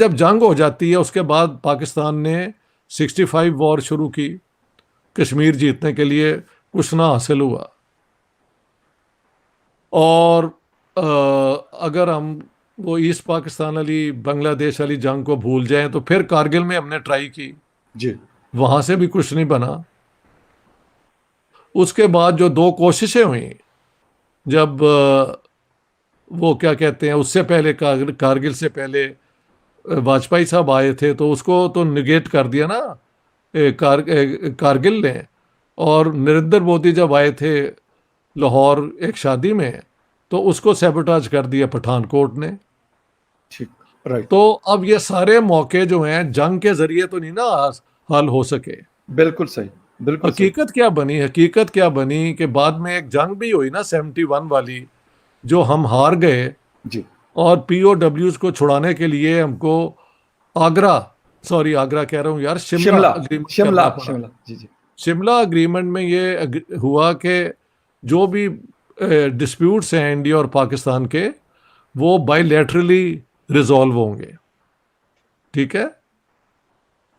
जब जंग हो जाती है उसके बाद पाकिस्तान ने 65 वॉर शुरू की कश्मीर जीतने के लिए, कुछ ना हासिल हुआ। और अगर हम वो ईस्ट पाकिस्तान वाली बांग्लादेश वाली जंग को भूल जाएं तो फिर कारगिल में हमने ट्राई की, जी वहां से भी कुछ नहीं बना। उसके बाद जो दो कोशिशें हुई, जब वो क्या कहते हैं, उससे पहले कारगिल से पहले वाजपेयी साहब आए थे, तो उसको तो निगेट कर दिया ना कारगिल ने। और नरेंद्र मोदी जब आए थे लाहौर एक शादी में, तो उसको सैबोटाज कर दिया पठानकोट ने। ठीक, राइट। तो अब ये सारे मौके जो हैं जंग के जरिए तो नहीं ना हल हो सके। बिल्कुल सही, बिल्कुल सही। हकीकत क्या बनी कि बाद में एक जंग भी हुई ना 71 वाली, जो हम हार गए। जी और पीओडब्ल्यूज को छुड़ाने के लिए हमको आगरा, सॉरी आगरा कह रहा हूँ यार, शिमला शिमला, अग्रीमेंट शिमला, करना पड़ा। शिमला, जी जी। शिमला अग्रीमेंट में ये हुआ कि जो भी डिस्प्यूट्स हैं इंडिया और पाकिस्तान के, वो बायलैटरली रिजॉल्व होंगे। ठीक है।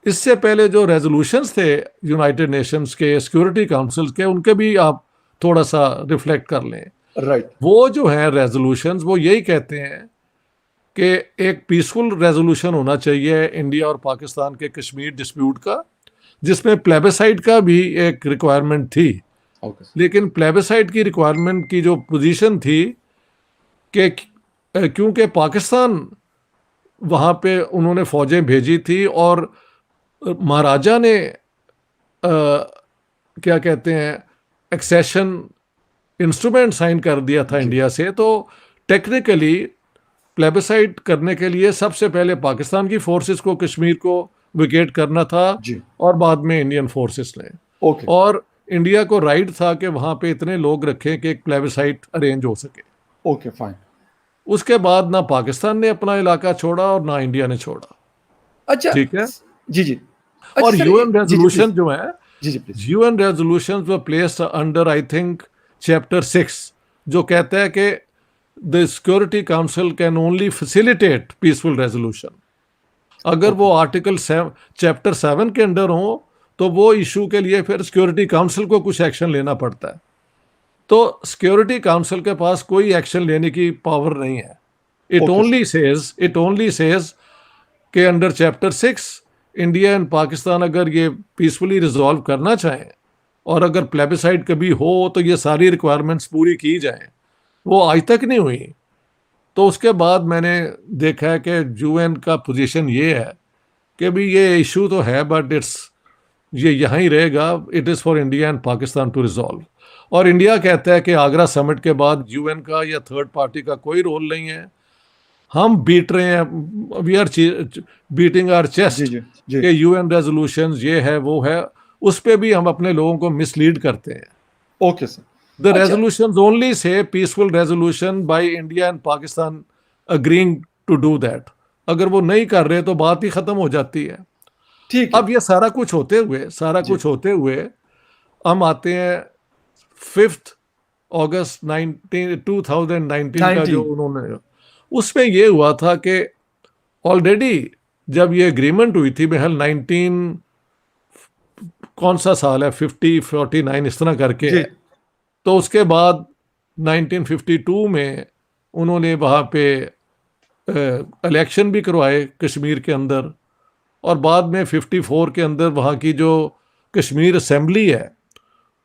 इससे पहले जो रेजोल्यूशंस थे यूनाइटेड नेशंस के सिक्योरिटी काउंसिल के, उनके भी आप थोड़ा सा रिफ्लेक्ट कर लें। राइट। वो जो है रेजोल्यूशंस, वो यही कहते हैं कि एक पीसफुल रेजोल्यूशन होना चाहिए इंडिया और पाकिस्तान के कश्मीर डिस्प्यूट का, जिसमें प्लेबिसाइड का भी एक रिक्वायरमेंट थी। ओके। लेकिन प्लेबिसाइड की रिक्वायरमेंट की जो पोजीशन थी कि क्योंकि पाकिस्तान वहाँ पे उन्होंने फौजें भेजी थी और महाराजा ने क्या कहते हैं एक्सेशन इंस्ट्रूमेंट साइन कर दिया था जी इंडिया से, तो टेक्निकली प्लेबिसाइड करने के लिए सबसे पहले पाकिस्तान की फोर्सेस को कश्मीर को विकेट करना था, जी। और बाद में इंडियन फोर्सेस ने। ओके। और इंडिया को राइट था कि वहां पे इतने लोग रखें कि एक प्लेबिसाइड अरेंज हो सके। Okay, fine. उसके बाद ना पाकिस्तान ने अपना इलाका छोड़ा और ना इंडिया ने छोड़ा। अच्छा। ठीक है। जी जी। अच्छा और सर, यूएन जी जी प्लीज। रेजोल्यूशन जो है, जी जी प्लीज। UN resolutions were placed under I think chapter 6, जो कहता है कि the security council can only facilitate peaceful resolution. अगर वो आर्टिकल चैप्टर 7 के अंडर हो तो वो इशू के लिए फिर सिक्योरिटी काउंसिल को कुछ एक्शन लेना पड़ता है। तो सिक्योरिटी काउंसिल के पास कोई एक्शन लेने की पावर नहीं है। Okay sir. It only says कि under chapter 6 India and Pakistan अगर ये पीसफुली रिजॉल्व करना चाहें, और अगर प्लेबिसाइड कभी हो तो ये सारी रिक्वायरमेंट्स पूरी की जाएं। वो आज तक नहीं हुई। तो उसके बाद मैंने देखा है कि यूएन का पोजीशन ये है कि भी ये इशू तो है बट ये यहाँ ही रहेगा, it is for India and Pakistan to resolve. और इंडिया कहता है कि आगरा समिट के बाद यूएन का या थर्ड पार्टी का कोई रोल नहीं है। हम बीट रहे हैं, वी आर बीटिंग आवर जी चेस्ट जी जी। कि यूएन रेजोल्यूशन ये है वो है। उस पे भी हम अपने लोगों को मिसलीड करते हैं। Okay sir. द अच्छा। रेजोल्यूशंस ओनली से peaceful resolution by India and Pakistan agreeing to do that. अगर वो नहीं कर रहे तो बात ही खत्म हो जाती है। ठीक है। अब ये सारा जी। कुछ होते हुए हम आते हैं 5 अगस्त 2019 का, जो 19। उन्होंने उसमें ये हुआ था कि ऑलरेडी जब ये एग्रीमेंट हुई थी बहल 19 कौन सा साल है 50 49 इस तरह करके जी। है। तो उसके बाद 1952 में उन्होंने वहाँ पे इलेक्शन भी करवाए कश्मीर के अंदर। और बाद में 54 के अंदर वहाँ की जो कश्मीर असेंबली है,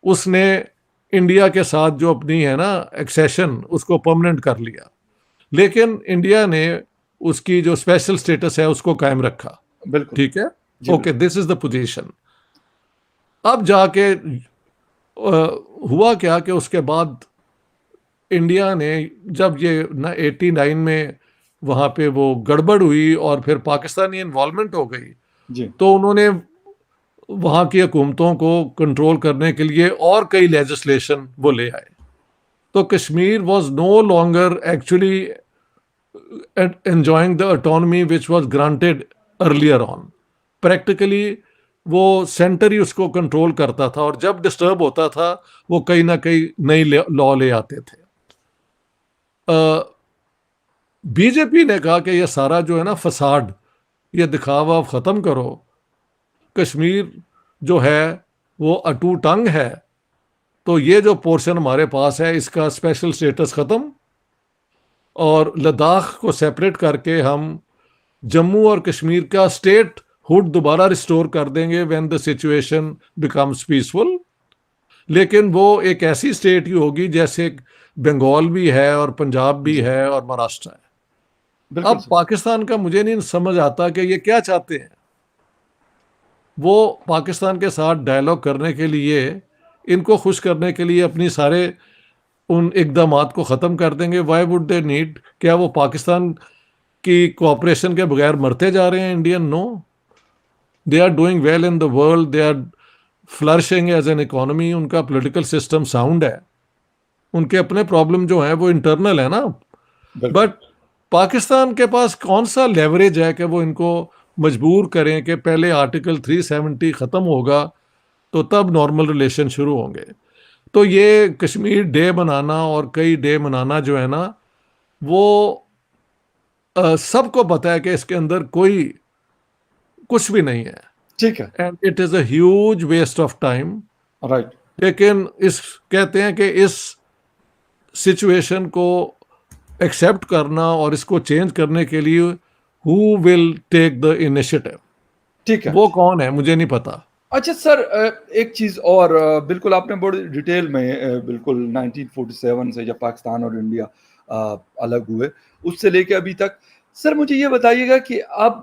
उसने इंडिया के साथ जो अपनी है ना एक्सेशन, उसको परमानेंट कर लिया। लेकिन इंडिया ने उसकी जो स्पेशल स्टेटस है उसको कायम रखा। बिल्कुल। ठीक है। जी ओके, बिल्कुल। This is the position. अब जाके हुआ क्या कि उसके बाद इंडिया ने, जब ये 89 में वहाँ पे वो गड़बड़ हुई और फिर पाकिस्तानी इन्वॉल्वमेंट हो गई, जी। तो उन्होंने वहाँ की हुकूमतों को कंट्रोल करने के लिए और कई लेजिस्लेशन वो ले आए। तो Kashmir was no longer actually enjoying the autonomy which was granted earlier on. Practically वो सेंटर ही उसको कंट्रोल करता था, और जब डिस्टर्ब होता था वो कहीं ना कहीं नई लॉ ले आते थे। बीजेपी ने कहा कि ये सारा जो है ना फसाड, ये दिखावा ख़त्म करो। कश्मीर जो है वो अटूट अंग है, तो ये जो पोर्शन हमारे पास है इसका स्पेशल स्टेटस ख़त्म, और लद्दाख को सेपरेट करके हम जम्मू और कश्मीर का स्टेट हुड दोबारा रिस्टोर कर देंगे when the situation becomes peaceful. लेकिन वो एक ऐसी स्टेट ही होगी जैसे बंगाल भी है और पंजाब भी है और महाराष्ट्र है। बिल्कुल अब सर। पाकिस्तान का मुझे नहीं समझ आता कि ये क्या चाहते हैं। वो पाकिस्तान के साथ डायलॉग करने के लिए, इनको खुश करने के लिए अपनी सारे उन इकदामात को ख़त्म कर देंगे। Why would they need? क्या वो पाकिस्तान की कोऑपरेशन के बगैर मरते जा रहे हैं Indian? No, they are doing well in the world, they are flourishing as an economy, उनका पॉलिटिकल सिस्टम साउंड है। उनके अपने प्रॉब्लम जो हैं वो इंटरनल है ना। बिल्कुल। बट पाकिस्तान के पास कौन सा लेवरेज है कि वो इनको मजबूर करें कि पहले आर्टिकल 370 ख़त्म होगा तो तब नॉर्मल रिलेशन शुरू होंगे। तो ये कश्मीर डे मनाना और कई डे मनाना जो है ना, वो सबको पता है कि इसके अंदर कोई कुछ भी नहीं है, ठीक है। And it is a huge waste of time. Right. लेकिन इस कहते हैं कि इस सिचुएशन को एक्सेप्ट करना और इसको चेंज करने के लिए who will take the initiative, ठीक है। वो कौन है मुझे नहीं पता। अच्छा सर, एक चीज और, बिल्कुल आपने बड़ी डिटेल में, बिल्कुल 1947 से जब पाकिस्तान और इंडिया अलग हुए उससे लेके अभी तक, सर मुझे ये बताइएगा कि अब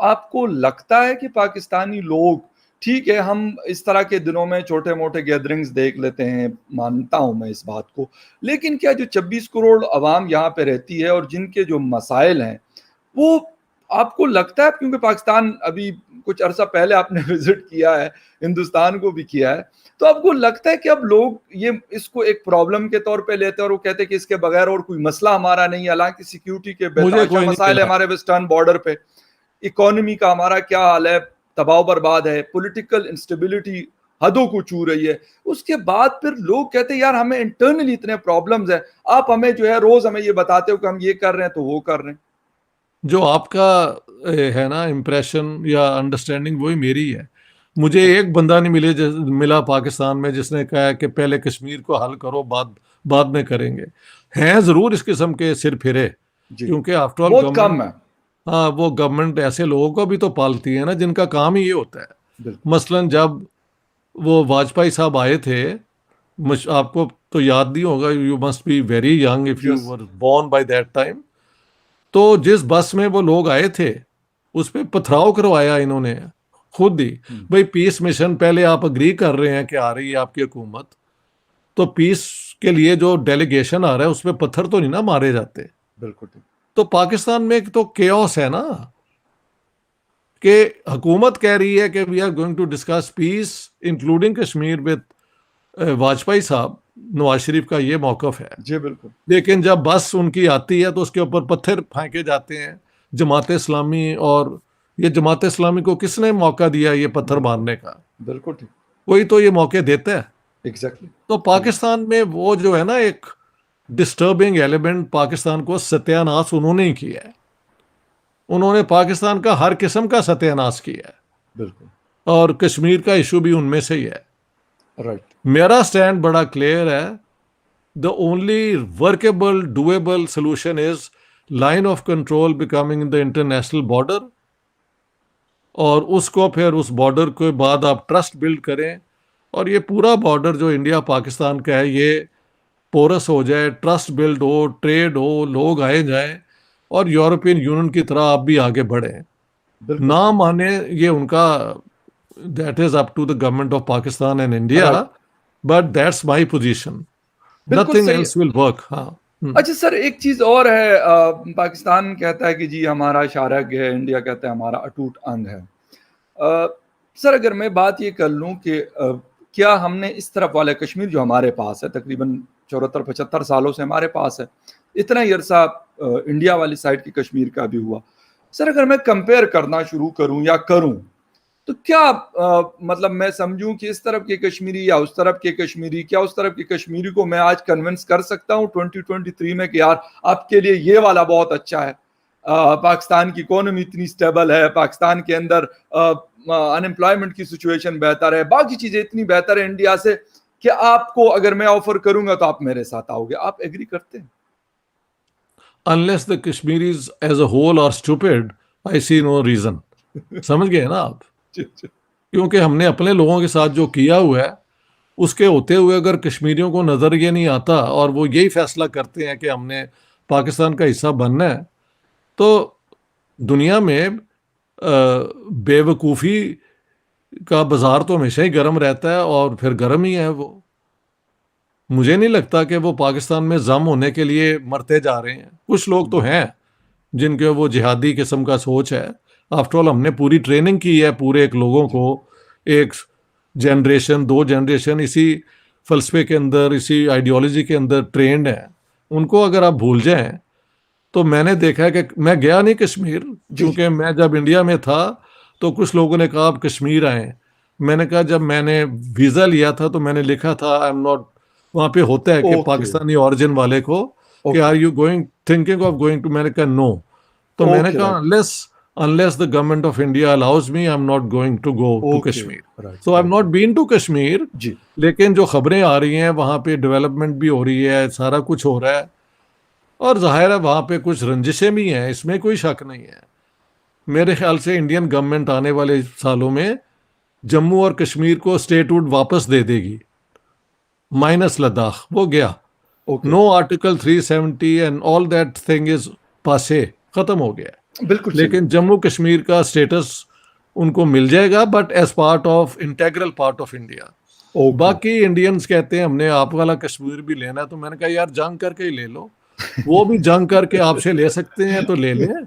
आपको लगता है कि पाकिस्तानी लोग, ठीक है हम इस तरह के दिनों में छोटे मोटे गैदरिंग्स देख लेते हैं, मानता हूं मैं इस बात को, लेकिन क्या जो 26 करोड़ आवाम यहाँ पे रहती है और जिनके जो मसाइल हैं वो आपको लगता है, क्योंकि पाकिस्तान अभी कुछ अरसा पहले आपने विजिट किया है, हिंदुस्तान को भी किया है, तो आपको लगता है कि अब लोग ये इसको एक प्रॉब्लम के तौर पे लेते हैं और वो कहते हैं कि इसके बगैर और कोई मसला हमारा नहीं है, हालांकि सिक्योरिटी के मुझे बेतहाशा कोई नहीं मसाइल है मिला। हमारे वेस्टर्न बॉर्डर पे, इकोनॉमी का हमारा क्या हाल है, तबाह बर्बाद है, पॉलिटिकल इंस्टेबिलिटी हदों को छू रही है, उसके बाद फिर लोग कहते हैं यार हमें इंटरनली इतने प्रॉब्लम्स है, आप हमें जो है रोज हमें ये बताते हो कि हम ये कर रहे हैं तो वो कर रहे हैं। जो आपका है ना इम्प्रेशन या अंडरस्टैंडिंग, वही मेरी है। मुझे एक बंदा नहीं मिला पाकिस्तान में जिसने कहा है कि पहले कश्मीर को हल करो, बाद बाद में करेंगे। हैं ज़रूर इस किस्म के सिर फिरे, जी। क्योंकि आफ्टर ऑल बहुत गवर्नमेंट, कम है। हाँ वो गवर्नमेंट ऐसे लोगों को भी तो पालती है ना जिनका काम ही ये होता है। बिल्कुल। मसलन जब वो वाजपेयी साहब आए थे, आपको तो याद नहीं होगा, you must be very young if you yes. Were born by that time. तो जिस बस में वो लोग आए थे उस पे पथराव करवाया इन्होंने खुद ही। भाई पीस मिशन, पहले आप अग्री कर रहे हैं कि आ रही है आपकी हुकूमत, तो पीस के लिए जो डेलीगेशन आ रहा है उस पे पत्थर तो नहीं ना मारे जाते। बिल्कुल ठीक। तो पाकिस्तान में एक तो केओस है ना, कि हुकूमत कह रही है कि we are going to discuss peace including Kashmir with Vajpayee साहब, नवाज शरीफ का ये मौकफ है। जी बिल्कुल। लेकिन जब बस उनकी आती है तो उसके ऊपर पत्थर फेंके जाते हैं जमात इस्लामी। और ये जमात इस्लामी को किसने मौका दिया ये पत्थर मारने का? बिल्कुल ठीक। कोई तो ये मौके देता है। एग्जैक्टली। तो पाकिस्तान में वो जो है ना एक डिस्टर्बिंग एलिमेंट, पाकिस्तान को सत्यानाश उन्होंने ही किया है। उन्होंने पाकिस्तान का हर किस्म का सत्यानाश किया है, बिल्कुल। और कश्मीर का इशू भी उनमें से ही है। राइट। मेरा स्टैंड बड़ा क्लियर है। The only workable, doable solution is line of control becoming the international border, और उसको फिर उस बॉर्डर के बाद आप ट्रस्ट बिल्ड करें, और ये पूरा बॉर्डर जो इंडिया पाकिस्तान का है ये पोरस हो जाए, ट्रस्ट बिल्ड हो, ट्रेड हो, लोग आए जाएं, और यूरोपियन यूनियन की तरह आप भी आगे बढ़ें। बिल्कुल। ना माने ये उनका, that is up to the government of Pakistan and India, right. But that's my position, बिल्कुल नथिंग सही। Else will work. हाँ। अच्छा सर, एक चीज और है, पाकिस्तान कहता है कि जी हमारा शारग है, इंडिया कहता है हमारा अटूट अंग है। सर अगर मैं बात ये कर लूं कि क्या हमने इस तरफ वाले कश्मीर जो हमारे पास है, तकरीबन 74-75 सालों से हमारे पास है, इतना ही अरसा इंडिया वाली साइड की कश्मीर का भी हुआ, सर अगर मैं कंपेयर करना शुरू करूं या करूं तो क्या मतलब मैं समझूं कि इस तरफ के कश्मीरी या उस तरफ के कश्मीरी, क्या उस तरफ के कश्मीरी को मैं आज कन्विंस कर सकता हूं 2023 में कि यार आपके लिए ये वाला बहुत अच्छा है? पाकिस्तान की इकोनॉमी इतनी स्टेबल है, पाकिस्तान के अंदर अनएम्प्लॉयमेंट की सिचुएशन बेहतर है, बाकी चीजें इतनी बेहतर है इंडिया से कि आपको अगर मैं ऑफर करूंगा तो आप मेरे साथ आओगे। आप एग्री करते हैं? Unless the Kashmiris as a whole are stupid, I see no reason. समझ गए ना आप? जी, जी। क्योंकि हमने अपने लोगों के साथ जो किया हुआ है, उसके होते हुए अगर कश्मीरियों को नजर ये नहीं आता और वो यही फैसला करते हैं कि हमने पाकिस्तान का हिस्सा बनना है, तो दुनिया में बेवकूफ़ी का बाजार तो हमेशा ही गर्म रहता है और फिर गर्म ही है वो। मुझे नहीं लगता कि वो पाकिस्तान में जम होने के लिए मरते जा रहे हैं। कुछ लोग तो हैं जिनके वो जिहादी किस्म का सोच है। आफ्टर ऑल हमने पूरी ट्रेनिंग की है पूरे एक लोगों को, एक जनरेशन 2 जनरेशन इसी फलसफे के अंदर, इसी आइडियोलॉजी के अंदर ट्रेंड है। उनको अगर आप भूल जाएं, तो मैंने देखा है कि मैं गया नहीं कश्मीर, क्योंकि मैं जब इंडिया में था तो कुछ लोगों ने कहा आप कश्मीर आए। मैंने कहा जब मैंने वीज़ा लिया था तो मैंने लिखा था आई एम नॉट, वहाँ पे होता है कि ओके, पाकिस्तानी ओरिजिन वाले को कि okay, are you going thinking of going to, मैंने कहा नो। तो मैंने ओके, कहा right, unless unless the government of India allows me I am not going to go to okay, Kashmir. Right, so I am right, not right. Been to Kashmir. जी, लेकिन जो खबरें आ रही हैं वहाँ पे डेवलपमेंट भी हो रही है, सारा कुछ हो रहा है, और जाहिर है वहाँ पे कुछ रंजिशें भी हैं, इसमें कोई शक नहीं है। मेरे ख्याल से इंडियन गवर्नमेंट आने वाले सालों में जम्मू और कश्मीर को स्टेटहुड वापस दे देगी, माइनस लद्दाख, वो गया। Okay, no article 370 and all that thing is passe, खत्म हो गया। बिल्कुल सही। लेकिन जम्मू कश्मीर का स्टेटस उनको मिल जाएगा, but as part of integral part of India. Okay. बाकी इंडियंस कहते हैं हमने आप वाला कश्मीर भी लेना है, तो मैंने कहा यार जंग करके ही ले लो। वो भी जंग करके आपसे ले सकते हैं तो ले लें।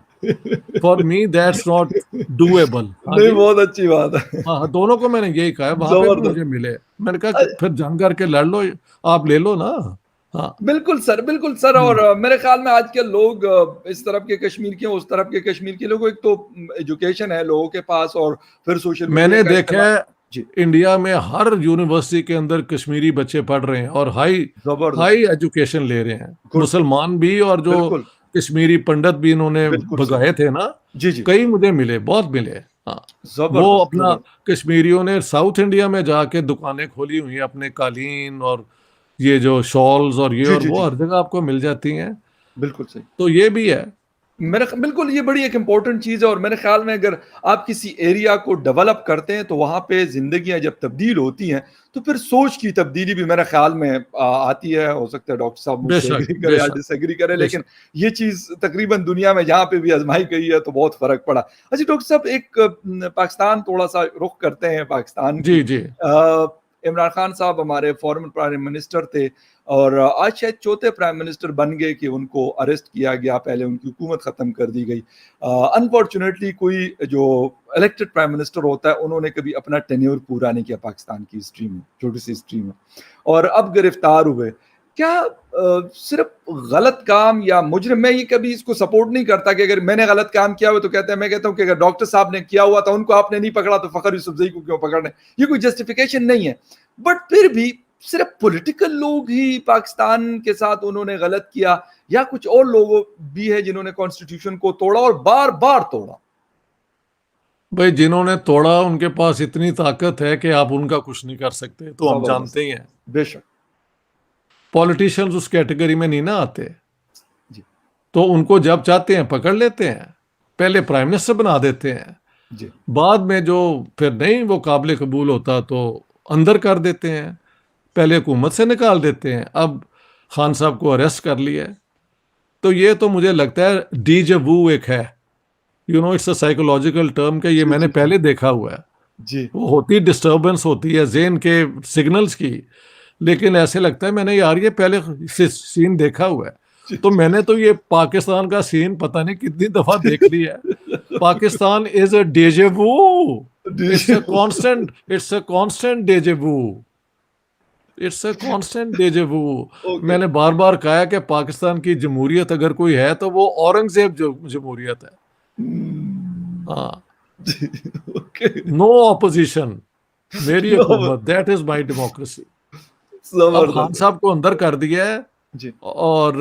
For me that's not doable. हाँ नहीं, जी, बहुत अच्छी बात है। हाँ हाँ, दोनों को मैंने यही कहा है, वहां पे भी जबरदस्त। मुझे मिले। मैंने कहा अ, कि फिर जंग करके लड़ लो, आप ले लो ना। हाँ। बिल्कुल सर, बिल्कुल सर। और हम्म। मेरे ख्याल में आजकल लोग इस तरफ के कश्मीर के, उस तरफ के कश्मीर के लोगों, एक तो एजुकेशन है लोगों के पास, और फिर सोशल मीडिया मैंने का देखा इस्तेमाल। है जी, इंडिया में हर यूनिवर्सिटी के अंदर कश्मीरी बच्चे पढ़ रहे हैं और हाई जबरदस्त। हाई एजुकेशन ले रहे हैं, गुड, मुसलमान भी, और जो बिल्कुल, कश्मीरी पंडित भी इन्होंने बिल्कुल सही। भगाए थे ना, जी, जी, कई मुझे मिले, बहुत मिले। हाँ। वो जबरदस्त, अपना जबरदस्त। कश्मीरियों ने साउथ इंडिया में जाके दुकानें खोली हुई हैं, अपने कालीन और ये जो शॉल्स और ये जी, और जी, वो जी, हर जगह आपको मिल जाती हैं। बिल्कुल सही। तो ये भी है। बिल्कुल, ये बड़ी एक इम्पोर्टेंट चीज़ है। और मेरे ख्याल में अगर आप किसी एरिया को डेवलप करते हैं तो वहाँ पे ज़िंदगियाँ जब तब्दील होती हैं, तो फिर सोच की तब्दीली भी मेरे ख्याल में आती है। हो सकता है डॉक्टर साहब मुझसे बेशक एग्री करें या बेशक डिसएग्री करें, लेकिन बेशक। ये चीज़ तकरीबन दुनिया में जहाँ पे भी आज़माई गई है तो बहुत फ़र्क पड़ा। अच्छा डॉक्टर साहब, एक पाकिस्तान थोड़ा-सा रुख करते हैं पाकिस्तान की। जी जी। इमरान खान साहब हमारे फॉरेन प्राइम मिनिस्टर थे, और आज शायद चौथे प्राइम मिनिस्टर बन गए कि उनको अरेस्ट किया गया, पहले उनकी हुकूमत ख़त्म कर दी गई। अनफॉर्चुनेटली कोई जो इलेक्टेड प्राइम मिनिस्टर होता है, उन्होंने कभी अपना टेन्योर पूरा नहीं किया पाकिस्तान की हिस्ट्री में, छोटी सी हिस्ट्री में, और अब गिरफ्तार हुए। क्या सिर्फ गलत काम या मुजरिम, मैं ये कभी इसको सपोर्ट नहीं करता कि अगर मैंने गलत काम किया हुआ तो कहते हैं, मैं कहता हूँ कि अगर डॉक्टर साहब ने किया हुआ था, उनको आपने नहीं पकड़ा, तो फखर यूसुफजई को क्यों पकड़ने? ये कोई जस्टिफिकेशन नहीं है। बट फिर भी सिर्फ पॉलिटिकल लोग ही पाकिस्तान के साथ उन्होंने गलत किया, या कुछ और लोग भी है जिन्होंने कॉन्स्टिट्यूशन को तोड़ा और बार बार तोड़ा? भाई जिन्होंने तोड़ा उनके पास इतनी ताकत है कि आप उनका कुछ नहीं कर सकते, तो हम जबरदस्त, जानते ही हैं। बेशक। पॉलिटिशियंस उस कैटेगरी में नहीं ना आते, जी, तो उनको जब चाहते हैं पकड़ लेते हैं, पहले प्राइम मिनिस्टर बना देते हैं, जी, बाद में जो फिर नहीं वो काबिल कबूल होता तो अंदर कर देते हैं, पहले हुकूमत से निकाल देते हैं, अब खान साहब को अरेस्ट कर लिया है। तो ये तो मुझे लगता है डीजवू एक है, you know, it's a psychological term के, ये जी, मैंने जी, जी, पहले देखा हुआ है। जी, वो होती डिस्टर्बेंस होती है जेन के सिग्नल्स की, लेकिन ऐसे लगता है मैंने यार ये पहले सीन देखा हुआ है। जी, तो मैंने तो ये पाकिस्तान का सीन पता नहीं कितनी दफा देख लिया है। Pakistan is a deja vu, it's जी, a constant, it's a constant deja vu, it's a constant deja vu. Okay. मैंने बार बार कहा है कि पाकिस्तान की जमहूरियत अगर कोई है तो वो औरंगजेब जो जमहूरियत है। हाँ। जी, ओके। नो ऑपोजिशन, मेरी हुकूमत, दैट इज माई डेमोक्रेसी। अब खान जबरदस्त। साहब को अंदर कर दिया है, जी, और